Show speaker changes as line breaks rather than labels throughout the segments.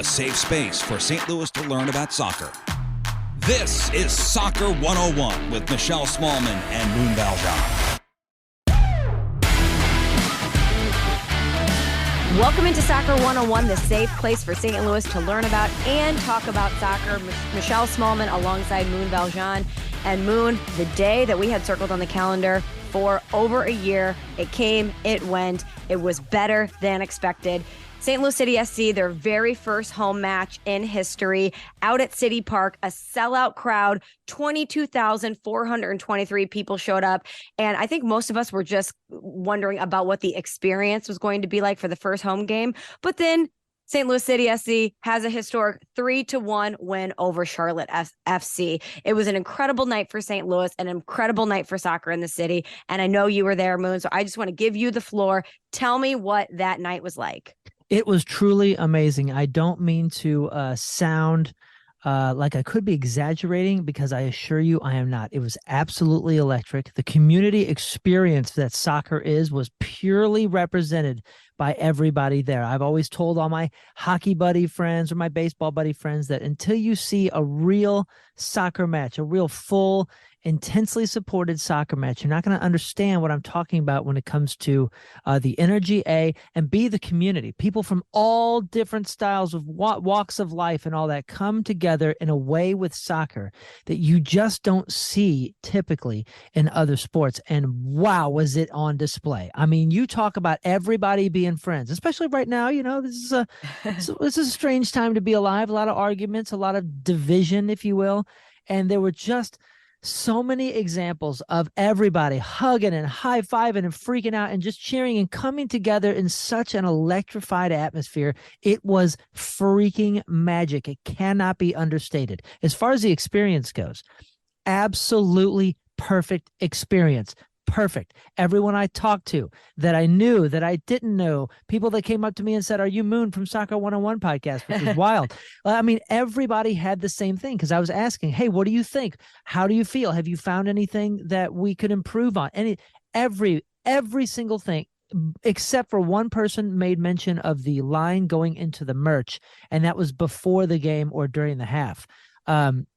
a safe space for St. Louis to learn about soccer. This is Soccer 101 with Michelle Smallman and Moon Valjean.
Welcome into Soccer 101, the safe place for St. Louis to learn about and talk about soccer. Michelle Smallman alongside Moon Valjean. And Moon, the day that we had circled on the calendar for over a year, it came, it went, it was better than expected. St. Louis City SC, their very first home match in history, out at City Park, a sellout crowd, 22,423 people showed up. And I think most of us were just wondering about what the experience was going to be like for the first home game. But then St. Louis City SC has a historic 3-1 win over Charlotte FC. It was an incredible night for St. Louis, an incredible night for soccer in the city. And I know you were there, Moon, so I just want to give you the floor. Tell me what that night was like.
It was truly amazing. I don't mean to sound like I could be exaggerating, because I assure you I am not. It was absolutely electric. The community experience that soccer is was purely represented by everybody there. I've always told all my hockey buddy friends or my baseball buddy friends that until you see a real soccer match, a real full, intensely supported soccer match, you're not going to understand what I'm talking about when it comes to the energy, A, and B, the community. People from all different styles of walks of life and all that come together in a way with soccer that you just don't see typically in other sports. And wow, was it on display. I mean, you talk about everybody being friends, especially right now. You know, this is a strange time to be alive. A lot of arguments, a lot of division, if you will. And there were just so many examples of everybody hugging and high-fiving and freaking out and just cheering and coming together in such an electrified atmosphere. It was freaking magic. It cannot be understated. As far as the experience goes, absolutely perfect experience. Perfect. Everyone I talked to that I knew, that I didn't know, people that came up to me and said, "Are you Moon from Soccer 101 podcast?" which was wild. I mean, everybody had the same thing, because I was asking, "Hey, what do you think? How do you feel? Have you found anything that we could improve on?" Every single thing, except for one person made mention of the line going into the merch, and that was before the game or during the half.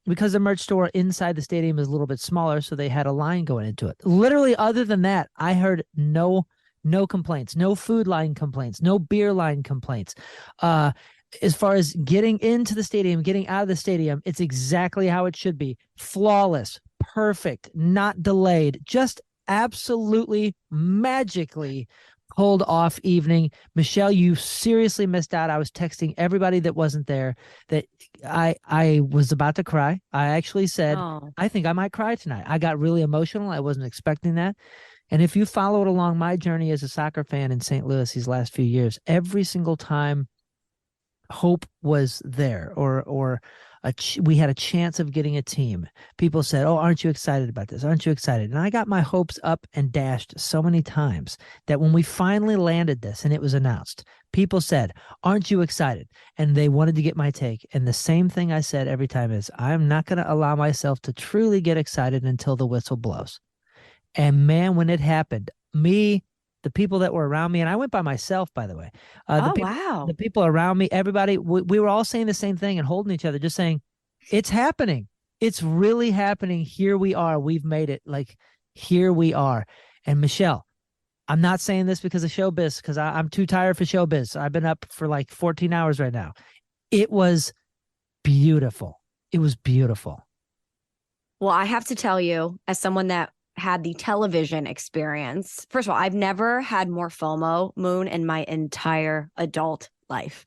Because the merch store inside the stadium is a little bit smaller, so they had a line going into it. Literally, other than that, I heard no complaints, no food line complaints, no beer line complaints. As far as getting into the stadium, getting out of the stadium, it's exactly how it should be. Flawless, perfect, not delayed, just absolutely magically pulled off evening. Michelle, you seriously missed out. I was texting everybody that wasn't there that I was about to cry. I actually said, I think I might cry tonight. I got really emotional. I wasn't expecting that. And if you followed along my journey as a soccer fan in St. Louis these last few years, every single time hope was there or we had a chance of getting a team, people said, "Oh, aren't you excited about this? Aren't you excited?" And I got my hopes up and dashed so many times that when we finally landed this and it was announced, people said, "Aren't you excited?" And they wanted to get my take. And the same thing I said every time is, I'm not going to allow myself to truly get excited until the whistle blows. And man, when it happened, the people that were around me, and I went by myself, by the way.
Wow.
The people around me, everybody, we were all saying the same thing and holding each other, just saying, it's happening. It's really happening. Here we are. We've made it. Like, here we are. And Michelle, I'm not saying this because of showbiz, because I'm too tired for showbiz. I've been up for like 14 hours right now. It was beautiful. It was beautiful.
Well, I have to tell you, as someone that had the television experience, first of all, I've never had more FOMO, Moon, in my entire adult life.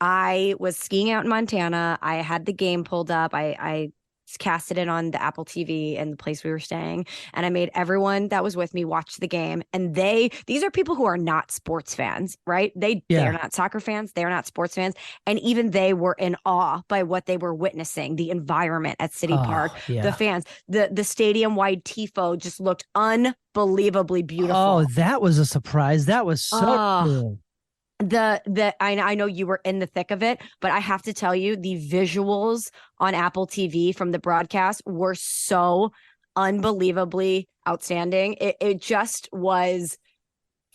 I was skiing out in Montana. I had the game pulled up. I casted it on the Apple TV in the place we were staying, and I made everyone that was with me watch the game. And these are people who are not sports fans, right? They are not soccer fans. They are not sports fans. And even they were in awe by what they were witnessing, the environment at City Park, the fans, the stadium-wide tifo just looked unbelievably beautiful.
Oh, that was a surprise. That was so cool.
I know you were in the thick of it, but I have to tell you, the visuals on Apple TV from the broadcast were so unbelievably outstanding. It just was,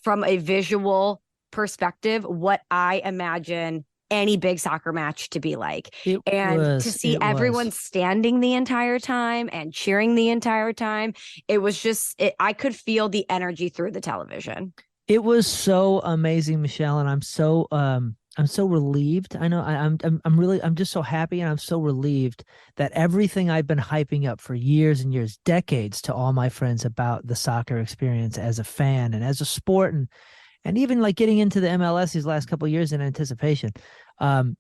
from a visual perspective, what I imagine any big soccer match to be like.
It
And to
was.
see
It
everyone
was.
standing the entire time and cheering the entire time, it was just, I could feel the energy through the television.
It was so amazing, Michelle, and I'm so relieved. I know I'm just so happy, and I'm so relieved that everything I've been hyping up for years and years, decades, to all my friends about the soccer experience as a fan and as a sport, and even like getting into the MLS these last couple of years in anticipation. Um,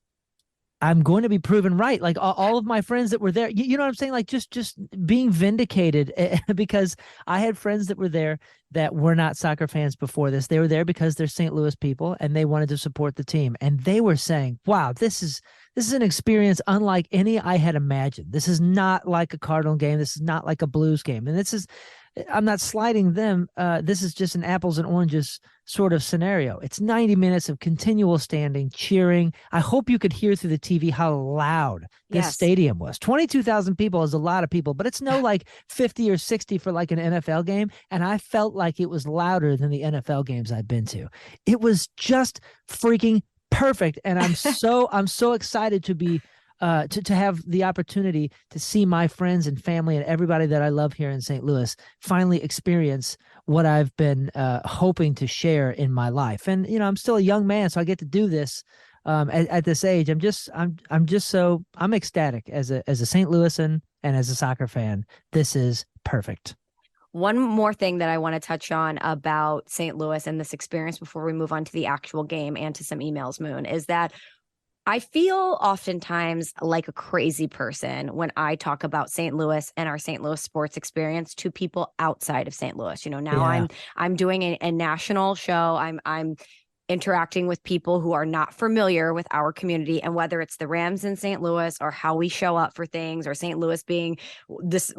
I'm going to be proven right. Like all of my friends that were there, you know what I'm saying? Like just being vindicated because I had friends that were there that were not soccer fans before this. They were there because they're St. Louis people and they wanted to support the team. And they were saying, wow, this is an experience unlike any I had imagined. This is not like a Cardinal game. This is not like a Blues game. And I'm not slighting them. This is just an apples and oranges sort of scenario. It's 90 minutes of continual standing, cheering. I hope you could hear through the TV how loud this
Yes.
stadium was. 22,000 people is a lot of people, but it's no like 50 or 60 for like an NFL game. And I felt like it was louder than the NFL games I've been to. It was just freaking perfect. And I'm so excited to be to have the opportunity to see my friends and family and everybody that I love here in St. Louis finally experience what I've been hoping to share in my life. And you know, I'm still a young man, so I get to do this at this age. I'm ecstatic as a St. Louisan and as a soccer fan. This is perfect.
One more thing that I want to touch on about St. Louis and this experience before we move on to the actual game and to some emails, Moon, is that I feel oftentimes like a crazy person when I talk about St. Louis and our St. Louis sports experience to people outside of St. Louis. You know, now
Yeah.
I'm doing a national show. I'm interacting with people who are not familiar with our community, and whether it's the Rams in St. Louis or how we show up for things, or St. Louis being this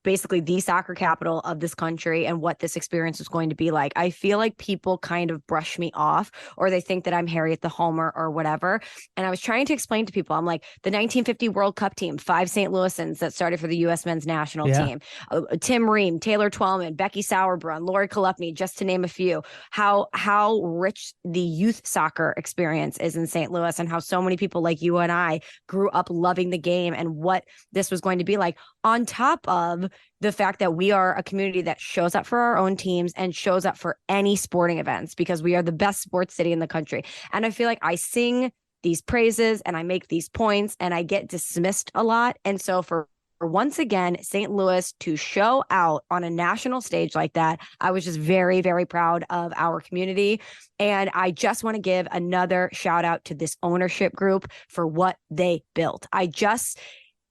basically the soccer capital of this country and what this experience is going to be like, I feel like people kind of brush me off, or they think that I'm Harriet the Homer or whatever. And I was trying to explain to people, I'm like, the 1950 World Cup team, 5 St. Louisans that started for the U.S. men's national team, Tim Ream, Taylor Twellman, Becky Sauerbrunn, Lori Kolupny, just to name a few. How rich the youth soccer experience is in St. Louis, and how so many people like you and I grew up loving the game and what this was going to be like, on top of the fact that we are a community that shows up for our own teams and shows up for any sporting events because we are the best sports city in the country. And I feel like I sing these praises and I make these points and I get dismissed a lot. And so for once again, St. Louis to show out on a national stage like that, I was just very, very proud of our community. And I just want to give another shout out to this ownership group for what they built. I just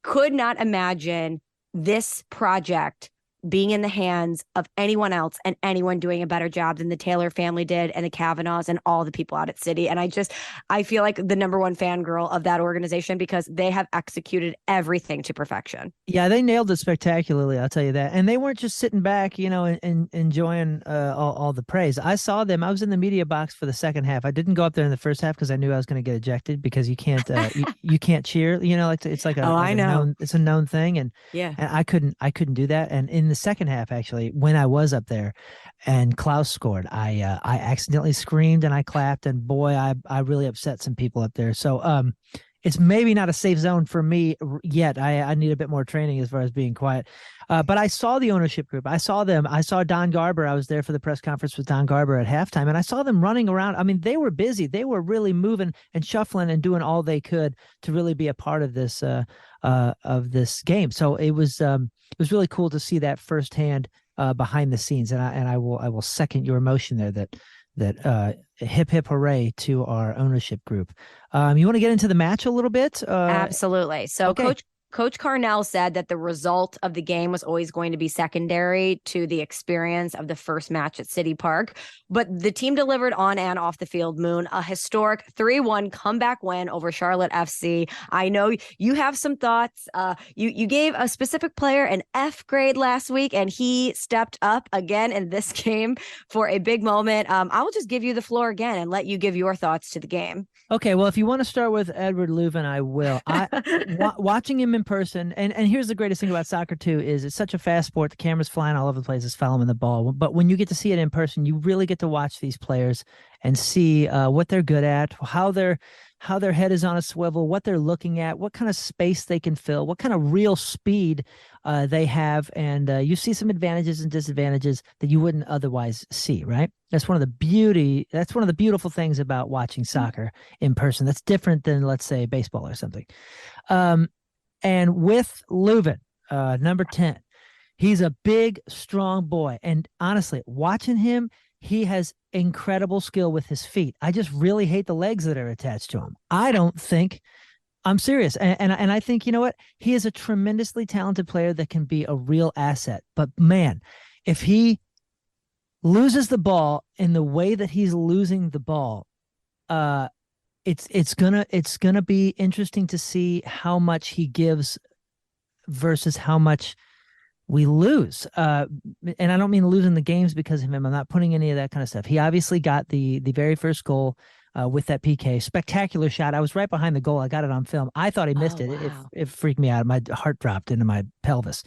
could not imagine this project being in the hands of anyone else and anyone doing a better job than the Taylor family did, and the Kavanaughs and all the people out at City. And I feel like the number one fangirl of that organization because they have executed everything to perfection.
Yeah, they nailed it spectacularly, I'll tell you that. And they weren't just sitting back, you know, and enjoying all the praise. I saw them. I was in the media box for the second half. I didn't go up there in the first half because I knew I was going to get ejected, because you can't you can't cheer. You know, like it's like
I know.
it's a known thing, and
Yeah.
and I couldn't do that. And in the second half, actually, when I was up there, and Klaus scored, I accidentally screamed and I clapped, and boy, I really upset some people up there. So it's maybe not a safe zone for me yet. I need a bit more training as far as being quiet. But I saw the ownership group. I saw them. I saw Don Garber. I was there for the press conference with Don Garber at halftime, and I saw them running around. I mean, they were busy. They were really moving and shuffling and doing all they could to really be a part of this game. So it was really cool to see that firsthand behind the scenes. And I will second your emotion there that hip hip hooray to our ownership group. You want to get into the match a little bit?
Absolutely. So
okay.
Coach Carnell said that the result of the game was always going to be secondary to the experience of the first match at City Park. But the team delivered on and off the field, Moon, a historic 3-1 comeback win over Charlotte FC. I know you have some thoughts. You gave a specific player an F grade last week, and he stepped up again in this game for a big moment. I will just give you the floor again and let you give your thoughts to the game.
Okay, well, if you want to start with Edward Louvin, I will. Watching him in person, and here's the greatest thing about soccer too, is it's such a fast sport. The camera's flying all over the place, it's following the ball. But when you get to see it in person, you really get to watch these players and see what they're good at, how their head is on a swivel, what they're looking at, what kind of space they can fill, what kind of real speed they have, and you see some advantages and disadvantages that you wouldn't otherwise see, right? That's one of the beautiful things about watching soccer in person. That's different than, let's say, baseball or something. And with Louvin, number 10, he's a big, strong boy. And honestly, watching him, he has incredible skill with his feet. I just really hate the legs that are attached to him. I'm serious. And I think, you know what? He is a tremendously talented player that can be a real asset. But man, if he loses the ball in the way that he's losing the ball, it's gonna be interesting to see how much he gives versus how much we lose. And I don't mean losing the games because of him. I'm not putting any of that kind of stuff. He obviously got the very first goal with that PK. Spectacular shot. I was right behind the goal. I got it on film. I thought he missed it.
Wow.
It freaked me out. My heart dropped into my pelvis.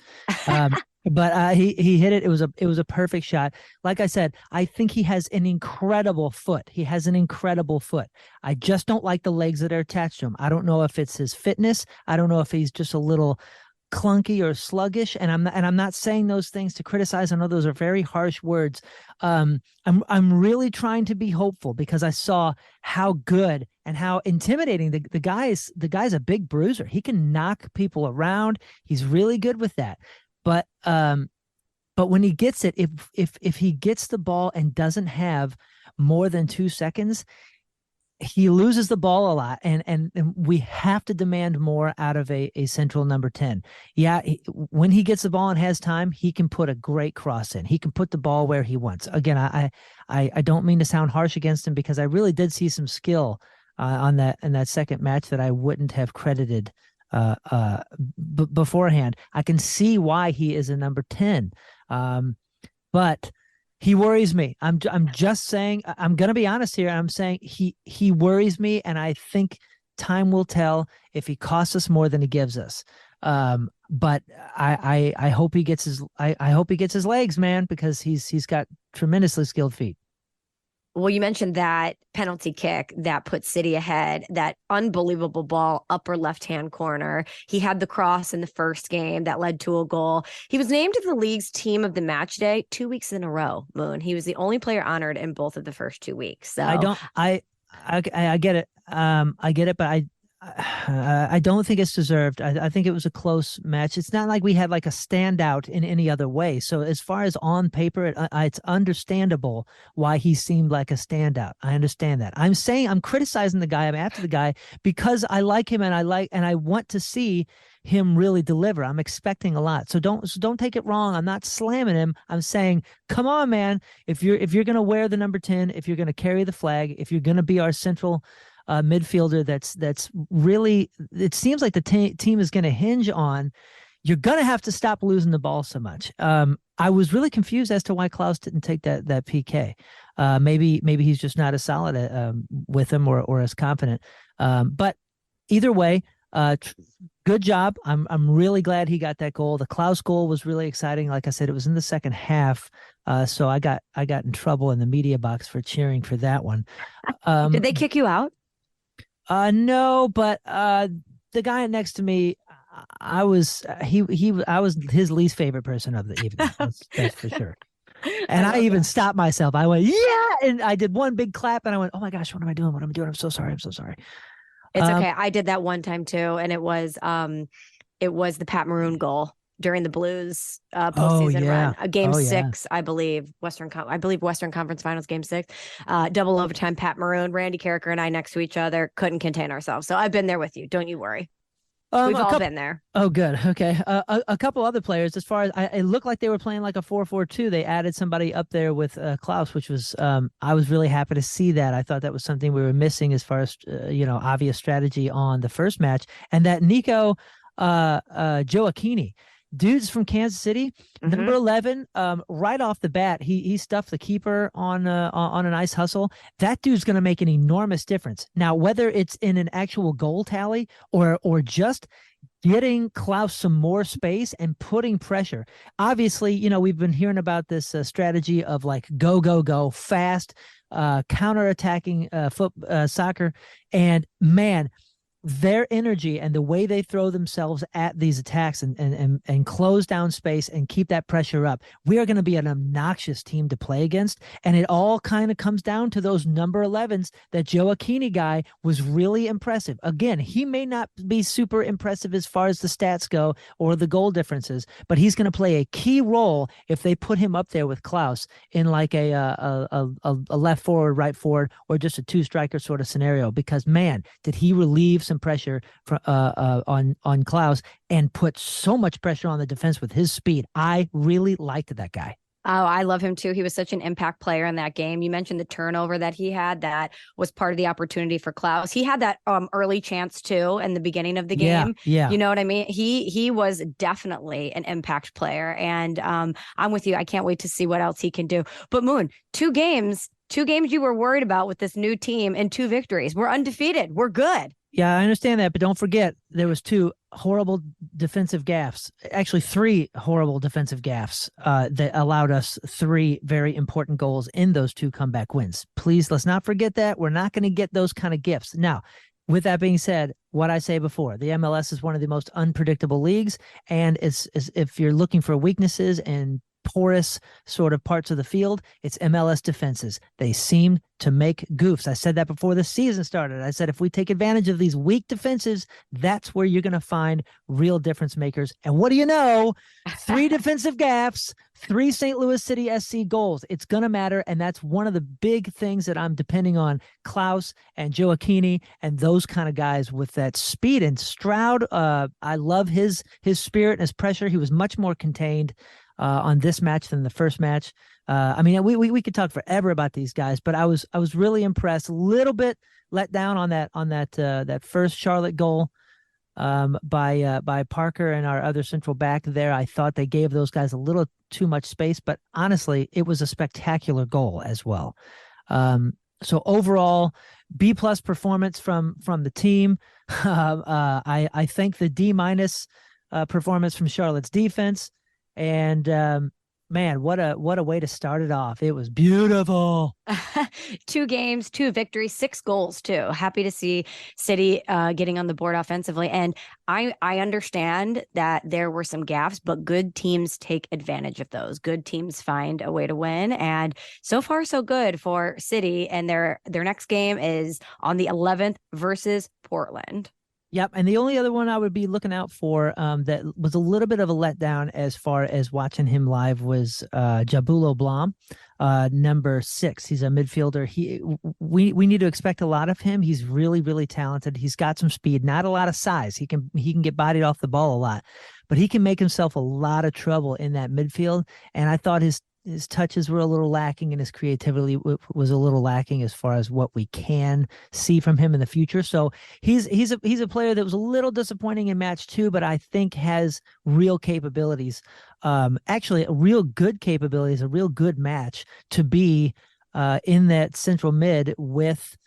But he hit it. It was a perfect shot. Like I said, I think he has an incredible foot. I just don't like the legs that are attached to him. I don't know if it's his fitness. I don't know if he's just a little clunky or sluggish, and I'm not saying those things to criticize. I know those are very harsh words. I'm really trying to be hopeful because I saw how good and how intimidating the guy is. The guy's a big bruiser. He can knock people around. He's really good with that. But when he gets it, if he gets the ball and doesn't have more than 2 seconds, he loses the ball a lot, and we have to demand more out of a central number 10. Yeah, when he gets the ball and has time, he can put a great cross in. He can put the ball where he wants. Again, I don't mean to sound harsh against him because I really did see some skill in that second match that I wouldn't have credited beforehand. I can see why he is a number 10, but he worries me. I'm just saying, I'm going to be honest here. I'm saying he worries me, and I think time will tell if he costs us more than he gives us. But I hope he gets his legs, man, because he's got tremendously skilled feet.
Well, you mentioned that penalty kick that put City ahead, that unbelievable ball, upper left-hand corner. He had the cross in the first game that led to a goal. He was named the league's team of the match day 2 weeks in a row, Moon. He was the only player honored in both of the first 2 weeks. So
I get it. I get it, but I don't think it's deserved. I think it was a close match. It's not like we had like a standout in any other way. So as far as on paper, it's understandable why he seemed like a standout. I understand that. I'm criticizing the guy. I'm after the guy because I like him and I want to see him really deliver. I'm expecting a lot. So don't take it wrong. I'm not slamming him. I'm saying, come on, man. If you're going to wear the number 10, if you're going to carry the flag, if you're going to be our central midfielder that's really, it seems like the team is going to hinge on, you're going to have to stop losing the ball so much. I was really confused as to why Klaus didn't take that PK. Maybe he's just not as solid with him or as confident. But either way, good job. I'm really glad he got that goal. The Klaus goal was really exciting. Like I said, it was in the second half. So I got in trouble in the media box for cheering for that one.
Did they kick you out?
No, but the guy next to me, I was his least favorite person of the evening. That's for sure. And I even stopped myself. I went, yeah, and I did one big clap, and I went, oh my gosh, what am I doing? I'm so sorry.
It's okay. I did that one time too, and it was the Pat Maroon goal during the Blues postseason run, game 6, I believe, Western Conference Finals, game 6, double overtime. Pat Maroon, Randy Carricker, and I next to each other couldn't contain ourselves. So I've been there with you. Don't you worry. We've all been there.
Oh, good. Okay. A couple other players, as far as it looked like they were playing like a 4-4-2. They added somebody up there with Klaus, which was I was really happy to see that. I thought that was something we were missing as far as obvious strategy on the first match, and that Nico Joachini dude's from Kansas City, number
Mhm.
11. Right off the bat, he stuffed the keeper on a nice hustle. That dude's going to make an enormous difference. Now, whether it's in an actual goal tally or just getting Klaus some more space and putting pressure. Obviously, we've been hearing about this strategy of like go, go, go, fast, counterattacking soccer. And man, their energy and the way they throw themselves at these attacks and close down space and keep that pressure up, we are going to be an obnoxious team to play against. And it all kind of comes down to those number 11s. That Joachini guy was really impressive. Again, he may not be super impressive as far as the stats go or the goal differences, but he's going to play a key role if they put him up there with Klaus in like a left forward, right forward, or just a two striker sort of scenario. Because man, did he relieve some pressure on Klaus and put so much pressure on the defense with his speed. I really liked that guy.
Oh, I love him too. He was such an impact player in that game. You mentioned the turnover that he had. That was part of the opportunity for Klaus. He had that early chance too in the beginning of the game.
Yeah.
You know what I mean? He was definitely an impact player. And I'm with you. I can't wait to see what else he can do. But Moon, two games you were worried about with this new team and 2 victories. We're undefeated. We're good.
Yeah, I understand that, but don't forget there was 2 horrible defensive gaffes. Actually, 3 horrible defensive gaffes that allowed us 3 very important goals in those 2 comeback wins. Please, let's not forget that. We're not going to get those kind of gifts. Now, with that being said, what I say before, the MLS is one of the most unpredictable leagues, and it's if you're looking for weaknesses and porous sort of parts of the field, it's MLS defenses. They seem to make goofs. I said that before the season started. I said if we take advantage of these weak defenses, that's where you're going to find real difference makers. And what do you know? 3 defensive gaffes, 3 St. Louis City SC goals. It's going to matter, and that's one of the big things that I'm depending on Klaus and Joachini and those kind of guys with that speed. And Stroud, I love his spirit and his pressure. He was much more contained on this match than the first match. I mean, we could talk forever about these guys, but I was really impressed. A little bit let down on that first Charlotte goal by Parker and our other central back there. I thought they gave those guys a little too much space, but honestly, it was a spectacular goal as well. So overall, B+ performance from the team. I think the D- performance from Charlotte's defense. And man, what a way to start it off. It was beautiful.
2 games, 2 victories, 6 goals too. Happy to see City getting on the board offensively. And I understand that there were some gaffes, but good teams take advantage of those. Good teams find a way to win. And so far, so good for City. And their next game is on the 11th versus Portland.
Yep. And the only other one I would be looking out for that was a little bit of a letdown as far as watching him live was Jabula Blam, number 6. He's a midfielder. We need to expect a lot of him. He's really, really talented. He's got some speed, not a lot of size. He can get bodied off the ball a lot, but he can make himself a lot of trouble in that midfield. And I thought his touches were a little lacking, and his creativity was a little lacking as far as what we can see from him in the future. So he's a player that was a little disappointing in match 2, but I think has real capabilities. Actually, a real good capabilities, a real good match to be in that central mid with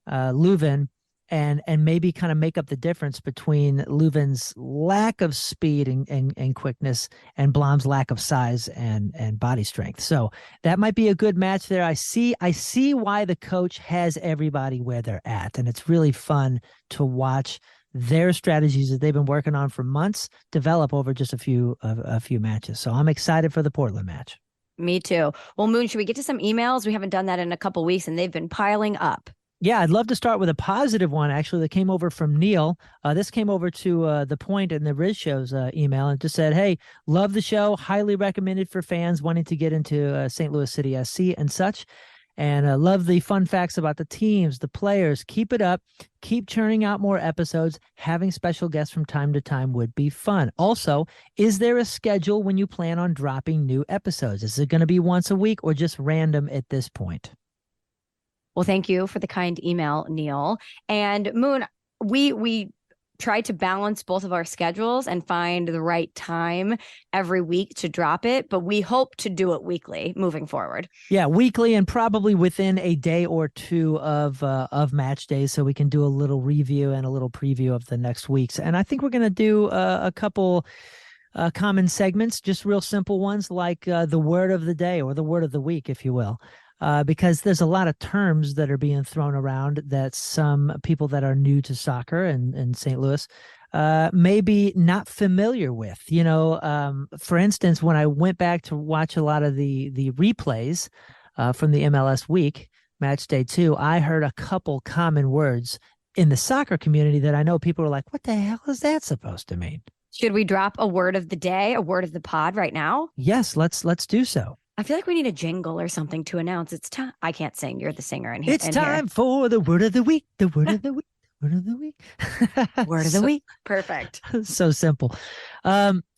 Louvin. And maybe kind of make up the difference between Louvin's lack of speed and quickness and Blam's lack of size and body strength. So that might be a good match there. I see why the coach has everybody where they're at, and it's really fun to watch their strategies that they've been working on for months develop over just a few matches. So I'm excited for the Portland match.
Me too. Well, Moon, should we get to some emails? We haven't done that in a couple weeks, and they've been piling up.
Yeah, I'd love to start with a positive one, actually, that came over from Neil. This came over to The Point in the Riz Show's email and just said, hey, love the show. Highly recommended for fans wanting to get into St. Louis City SC and such. And love the fun facts about the teams, the players. Keep it up. Keep churning out more episodes. Having special guests from time to time would be fun. Also, is there a schedule when you plan on dropping new episodes? Is it going to be once a week or just random at this point?
Well, thank you for the kind email, Neil. And Moon, we tried to balance both of our schedules and find the right time every week to drop it, but we hope to do it weekly moving forward.
Yeah, weekly and probably within a day or two of match days, so we can do a little review and a little preview of the next weeks. And I think we're going to do a couple common segments, just real simple ones like the word of the day or the word of the week, if you will. Because there's a lot of terms that are being thrown around that some people that are new to soccer in St. Louis may be not familiar with. For instance, when I went back to watch a lot of the replays from the MLS week, Matchday 2, I heard a couple common words in the soccer community that I know people are like, what the hell is that supposed to mean?
Should we drop a word of the day, a word of the pod right now?
Yes, let's do so.
I feel like we need a jingle or something to announce it's time. I can't sing. You're the singer in here.
It's time for the word of the week. The word of the week. Word of the week.
Word of the week. Perfect.
So simple.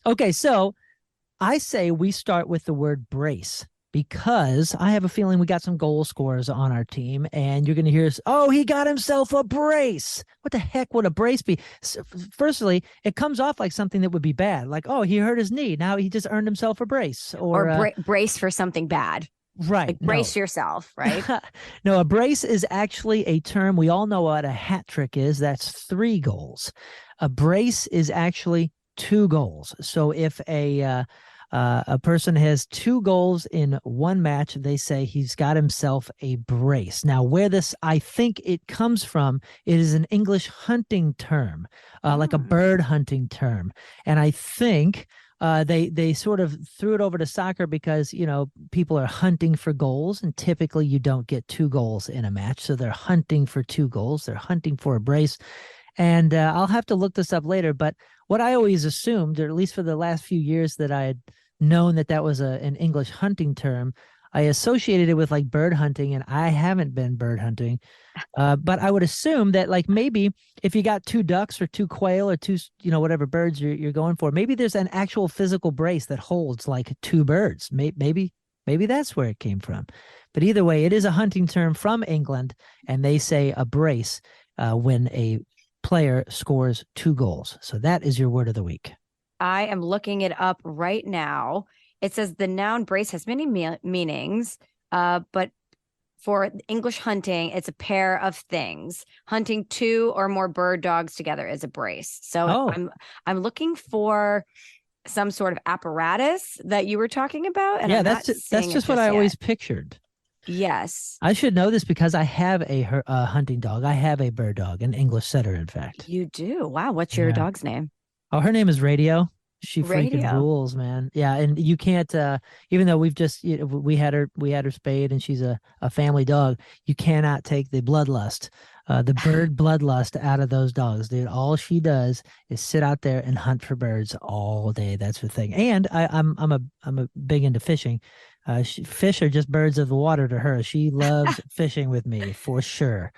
Okay, so I say we start with the word brace because I have a feeling we got some goal scorers on our team, and you're going to hear us, oh, he got himself a brace. What the heck would a brace be? Firstly, it comes off like something that would be bad. Like, oh, he hurt his knee. Now he just earned himself a brace.
Or brace for something bad.
Right.
Like brace yourself, right?
No, a brace is actually a term. We all know what a hat trick is. That's 3 goals. A brace is actually 2 goals. So if a person has 2 goals in one match, they say he's got himself a brace. Now, where this, I think it comes from, it is an English hunting term, like a bird hunting term. And I think they sort of threw it over to soccer because, people are hunting for goals, and typically you don't get 2 goals in a match. So they're hunting for 2 goals. They're hunting for a brace. And I'll have to look this up later. But what I always assumed, or at least for the last few years that I had known that was an English hunting term, I associated it with like bird hunting, and I haven't been bird hunting. But I would assume that like maybe if you got 2 ducks or 2 quail or 2, whatever birds you're going for, maybe there's an actual physical brace that holds like 2 birds. Maybe that's where it came from. But either way, it is a hunting term from England, and they say a brace when a player scores 2 goals. So that is your word of the week.
I am looking it up right now. It says the noun brace has many meanings, but for English hunting, it's a pair of things. Hunting 2 or more bird dogs together is a brace. So I'm looking for some sort of apparatus that you were talking about. And
that's just what I always pictured.
Yes.
I should know this because I have a hunting dog. I have a bird dog, an English setter, in fact.
You do? Wow. What's your dog's name?
Oh, her name is Radio. She
Radio.
freaking rules, man. Yeah, and you can't even though we've just we had her spayed and she's a family dog, you cannot take the bloodlust, the bird bloodlust out of those dogs, dude. All she does is sit out there and hunt for birds all day. That's the thing. And I'm a big into fishing. Fish are just birds of the water to her. She loves fishing with me for sure.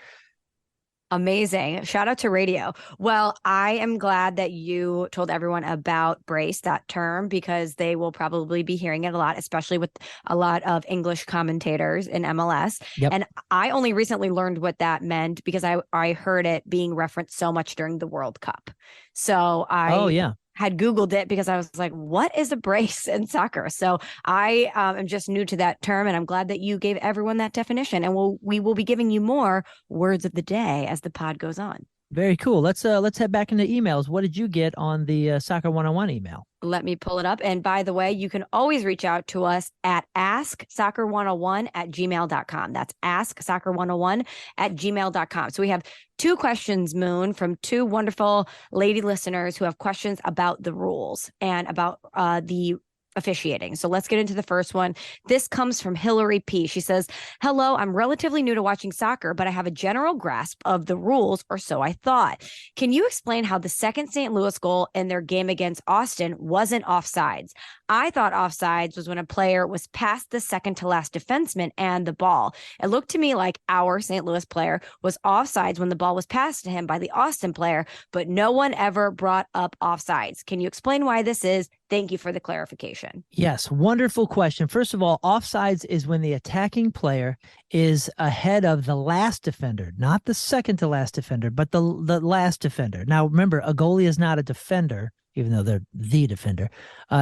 Amazing. Shout out to Radio. Well, I am glad that you told everyone about brace, that term, because they will probably be hearing it a lot, especially with a lot of English commentators in MLS.
Yep.
And I only recently learned what that meant because I heard it being referenced so much during the World Cup. So I had Googled it because I was like, what is a brace in soccer? So I am just new to that term, and I'm glad that you gave everyone that definition. And we will be giving you more words of the day as the pod goes on.
Very cool. Let's head back into emails. What did you get on the Soccer 101 email?
Let me pull it up. And by the way, you can always reach out to us at asksoccer101@gmail.com. That's asksoccer101@gmail.com. So we have 2 questions, Moon, from 2 wonderful lady listeners who have questions about the rules and about the officiating. So let's get into the first one. This comes from Hillary P. She says, hello, I'm relatively new to watching soccer, but I have a general grasp of the rules, or so I thought. Can you explain how the second St. Louis goal in their game against Austin wasn't offsides? I thought offsides was when a player was past the second to last defenseman and the ball. It looked to me like our St. Louis player was offsides when the ball was passed to him by the Austin player, but no one ever brought up offsides. Can you explain why this is? Thank you for the clarification.
Yes, wonderful question. First of all, offsides is when the attacking player is ahead of the last defender, not the second to last defender, but the last defender. Now, remember, a goalie is not a defender, even though they're the defender.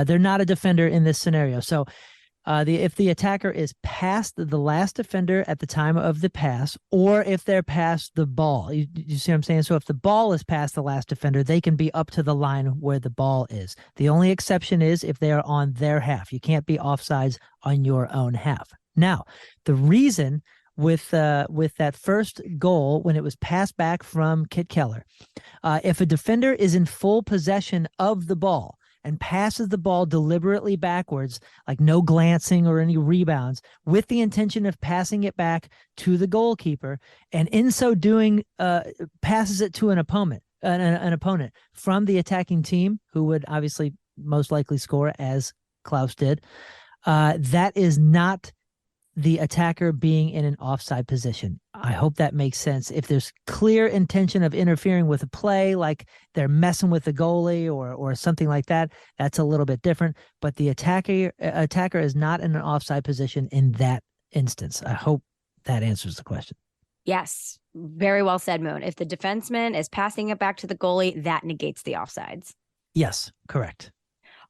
They're not a defender in this scenario. So if the attacker is past the last defender at the time of the pass, or if they're past the ball, you see what I'm saying? So if the ball is past the last defender, they can be up to the line where the ball is. The only exception is if they are on their half. You can't be offsides on your own half. Now, the reason with that first goal, when it was passed back from Kit Keller, if a defender is in full possession of the ball and passes the ball deliberately backwards, like no glancing or any rebounds, with the intention of passing it back to the goalkeeper, and in so doing passes it to an opponent from the attacking team, who would obviously most likely score, as Klaus did, that is not the attacker being in an offside position. I hope that makes sense. If there's clear intention of interfering with a play, like they're messing with the goalie or something like that, that's a little bit different. But the attacker is not in an offside position in that instance. I hope that answers the question.
Yes, very well said, Moon. If the defenseman is passing it back to the goalie, that negates the offsides.
Yes, correct.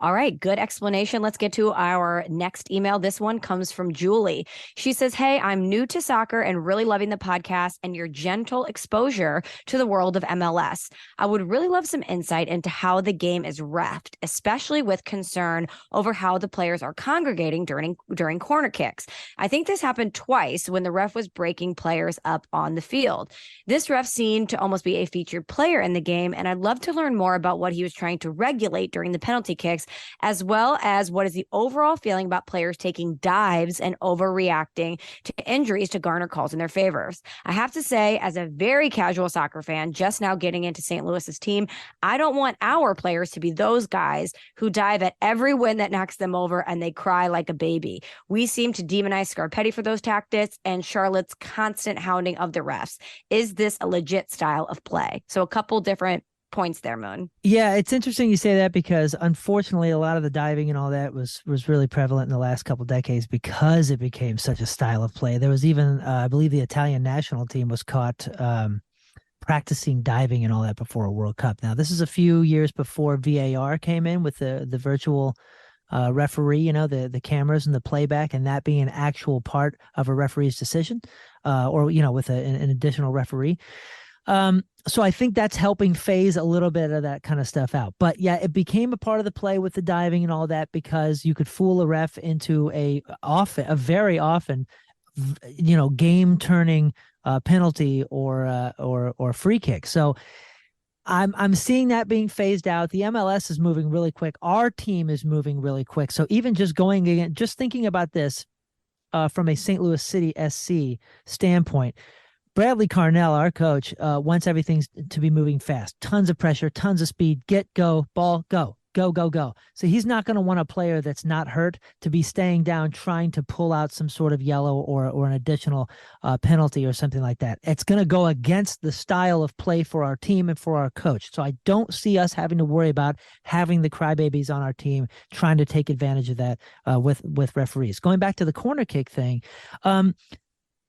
All right, good explanation. Let's get to our next email. This one comes from Julie. She says, hey, I'm new to soccer and really loving the podcast and your gentle exposure to the world of MLS. I would really love some insight into how the game is reffed, especially with concern over how the players are congregating during corner kicks. I think this happened twice when the ref was breaking players up on the field. This ref seemed to almost be a featured player in the game, and I'd love to learn more about what he was trying to regulate during the penalty kicks, as well as what is the overall feeling about players taking dives and overreacting to injuries to garner calls in their favors. I have to say, as a very casual soccer fan, just now getting into St. Louis's team, I don't want our players to be those guys who dive at every win that knocks them over and they cry like a baby. We seem to demonize Scarpetti for those tactics and Charlotte's constant hounding of the refs. Is this a legit style of play? So a couple different points there, Moon.
Yeah, it's interesting you say that, because unfortunately a lot of the diving and all that was really prevalent in the last couple of decades because it became such a style of play. There was even I believe the Italian national team was caught practicing diving and all that before a World Cup. Now, this is a few years before VAR came in with the virtual referee, the cameras and the playback, and that being an actual part of a referee's decision, or with an additional referee. So I think that's helping phase a little bit of that kind of stuff out. But yeah, it became a part of the play with the diving and all that because you could fool a ref into a very often, game turning penalty or free kick. So I'm seeing that being phased out. The MLS is moving really quick. Our team is moving really quick. So even just thinking about this from a St. Louis City SC standpoint, Bradley Carnell, our coach, wants everything to be moving fast. Tons of pressure, tons of speed. Go, ball, go. So he's not going to want a player that's not hurt to be staying down trying to pull out some sort of yellow or an additional penalty or something like that. It's going to go against the style of play for our team and for our coach. So I don't see us having to worry about having the crybabies on our team trying to take advantage of that with referees. Going back to the corner kick thing,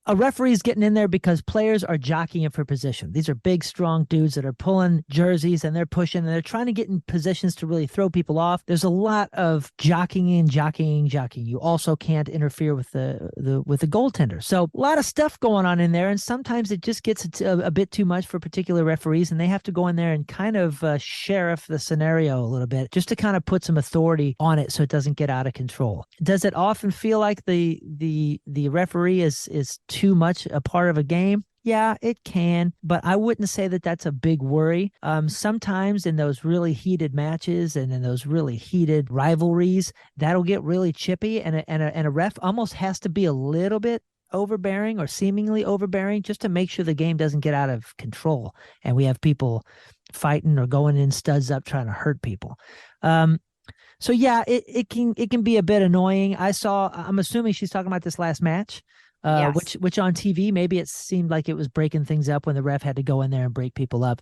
a referee's getting in there because players are jockeying for position. These are big, strong dudes that are pulling jerseys and they're pushing and they're trying to get in positions to really throw people off. There's a lot of jockeying. You also can't interfere with the goaltender. So a lot of stuff going on in there, and sometimes it just gets a bit too much for particular referees, and they have to go in there and kind of sheriff the scenario a little bit just to kind of put some authority on it so it doesn't get out of control. Does it often feel like the referee is too much a part of a game? Yeah, it can, but I wouldn't say that that's a big worry. Sometimes in those really heated matches and in those really heated rivalries, that'll get really chippy, and a ref almost has to be a little bit overbearing or seemingly overbearing just to make sure the game doesn't get out of control and we have people fighting or going in studs up trying to hurt people. So yeah, it can be a bit annoying. I'm assuming she's talking about this last match.
Yes.
which on TV, maybe it seemed like it was breaking things up when the ref had to go in there and break people up.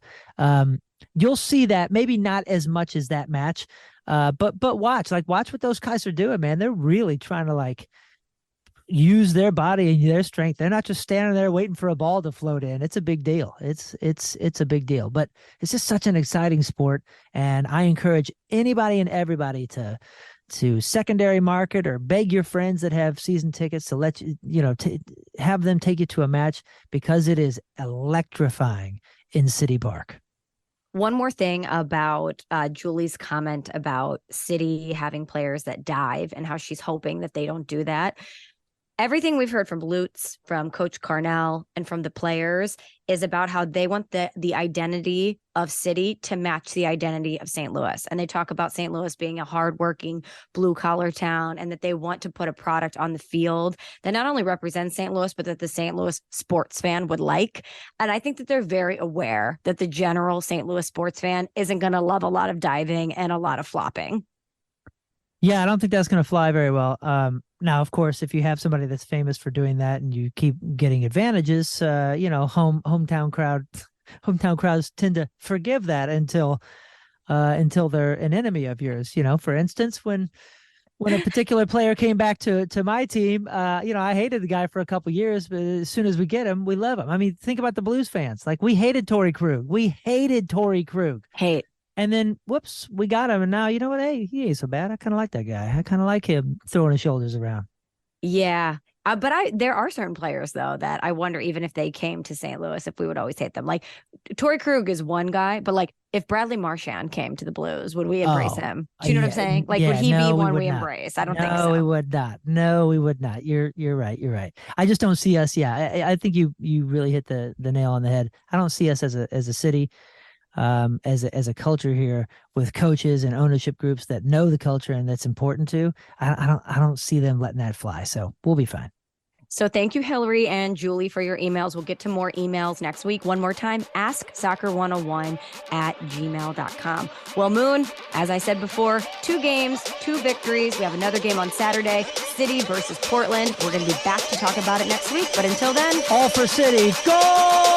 You'll see that, maybe not as much as that match. But watch what those guys are doing, man. They're really trying to like use their body and their strength. They're not just standing there waiting for a ball to float in. It's a big deal. It's a big deal. But it's just such an exciting sport, and I encourage anybody and everybody to secondary market or beg your friends that have season tickets to let have them take you to a match, because it is electrifying in City Park.
One more thing about Julie's comment about City having players that dive and how she's hoping that they don't do that. Everything we've heard from Lutz, from Coach Carnell, and from the players is about how they want the identity of City to match the identity of St. Louis. And they talk about St. Louis being a hardworking, blue-collar town, and that they want to put a product on the field that not only represents St. Louis, but that the St. Louis sports fan would like. And I think that they're very aware that the general St. Louis sports fan isn't going to love a lot of diving and a lot of flopping.
Yeah, I don't think that's going to fly very well. Now, of course, if you have somebody that's famous for doing that and you keep getting advantages, hometown crowds tend to forgive that until they're an enemy of yours. For instance, when a particular player came back to my team, I hated the guy for a couple years, but as soon as we get him, we love him. I mean, think about the Blues fans. Like, we hated Torrey Krug.
Hate.
And then, whoops, we got him. And now, you know what? Hey, he ain't so bad. I kind of like that guy. I kind of like him throwing his shoulders around.
Yeah. But there are certain players, though, that I wonder, even if they came to St. Louis, if we would always hate them. Like, Torrey Krug is one guy, but like, if Bradley Marchand came to the Blues, would we embrace him? Do you know what I'm saying? Like, would he be one we embrace? I don't think so.
No, we would not. No, we would not. You're right. You're right. I just don't see us. Yeah, I think you really hit the nail on the head. I don't see us as a city, as a culture here, with coaches and ownership groups that know the culture and that's important to. I don't see them letting that fly. So we'll be fine.
So thank you, Hillary and Julie, for your emails. We'll get to more emails next week. One more time, asksoccer101@gmail.com. Well, Moon, as I said before, 2 games, 2 victories. We have another game on Saturday, City versus Portland. We're going to be back to talk about it next week. But until then,
all for City. Go!